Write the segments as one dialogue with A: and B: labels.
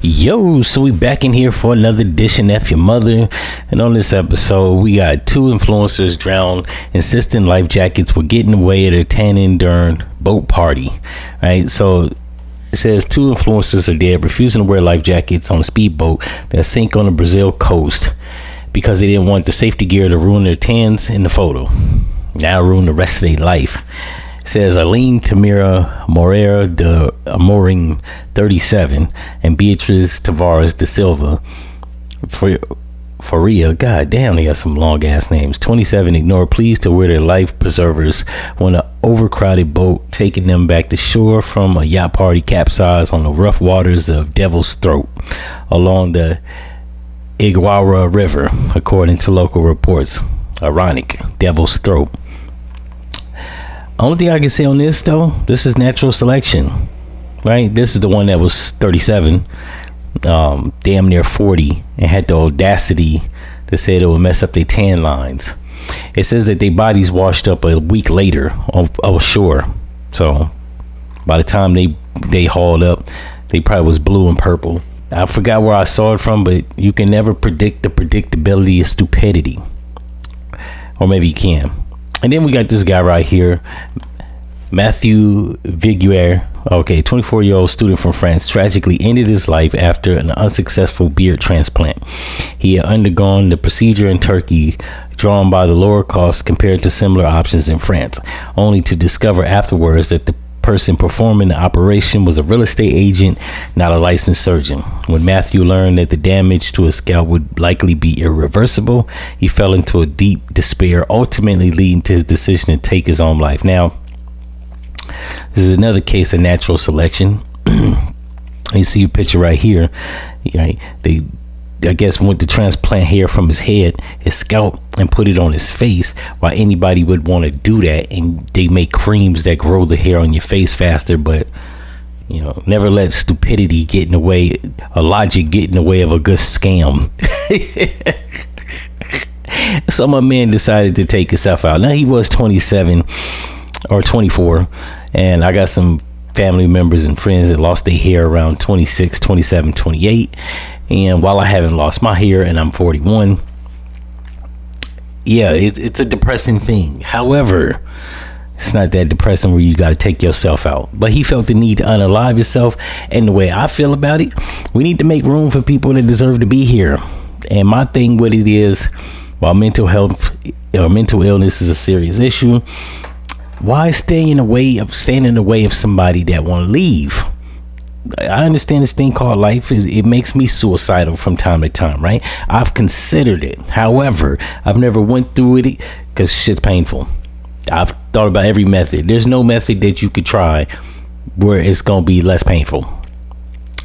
A: Yo, so we back in here for another edition F-ya-Motha, and on this episode we got two influencers drowned, insisting life jackets were getting away at a tanning during boat party. Right, so it says two influencers are dead, refusing to wear life jackets on a speedboat that sank on the Brazil coast because they didn't want the safety gear to ruin their tans in the photo. Now ruin the rest of their life. Says Aline Tamira Moreira de Amorim, 37, and Beatriz Tavares de Silva Faria, god damn, they got some long ass names, 27, ignore pleas to wear their life preservers when an overcrowded boat taking them back to shore from a yacht party capsized on the rough waters of Devil's Throat along the Iguara River, according to local reports. Ironic, Devil's Throat. Only thing I can say on this, though, this is natural selection, right? This is the one that was 37, damn near 40, and had the audacity to say it would mess up their tan lines. It says that their bodies washed up a week later on shore. So by the time they hauled up, they probably was blue and purple. I forgot where I saw it from, but you can never predict the predictability of stupidity. Or maybe you can. And then we got this guy right here, Mathieu Viguier, 24-year-old student from France, tragically ended his life after an unsuccessful beard transplant. He had undergone the procedure in Turkey, drawn by the lower cost compared to similar options in France, only to discover afterwards that the person performing the operation was a real estate agent, not a licensed surgeon. When Matthew learned that the damage to his scalp would likely be irreversible, he fell into a deep despair, ultimately leading to his decision to take his own life. Now, this is another case of natural selection. You see a picture right here. Right? They, I guess, went to transplant hair from his head, his scalp, and put it on his face. Why anybody would want to do that? And they make creams that grow the hair on your face faster. But never let stupidity get in the way, or logic get in the way of a good scam. So my man decided to take himself out. Now he was 27 or 24, and I got some family members and friends that lost their hair around 26, 27, 28. And while I haven't lost my hair and I'm 41, yeah, it's a depressing thing. However, it's not that depressing where you got to take yourself out. But he felt the need to unalive himself. And the way I feel about it, we need to make room for people that deserve to be here. And my thing with it is, while mental health or mental illness is a serious issue, why stay in the way of somebody that want to leave? I understand this thing called life it makes me suicidal from time to time, right? I've considered it. However, I've never went through it because shit's painful. I've thought about every method. There's no method that you could try where it's gonna be less painful.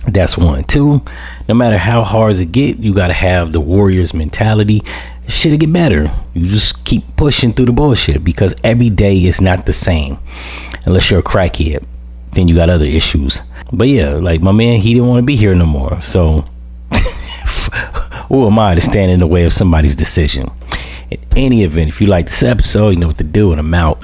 A: That's one. Two, no matter how hard it get, you gotta have the warrior's mentality. Shit'll get better. You just keep pushing through the bullshit, because every day is not the same. Unless you're a crackhead, then you got other issues. But yeah, like my man, he didn't want to be here no more. So who am I to stand in the way of somebody's decision? In any event, if you like this episode, you know what to do, and I'm out.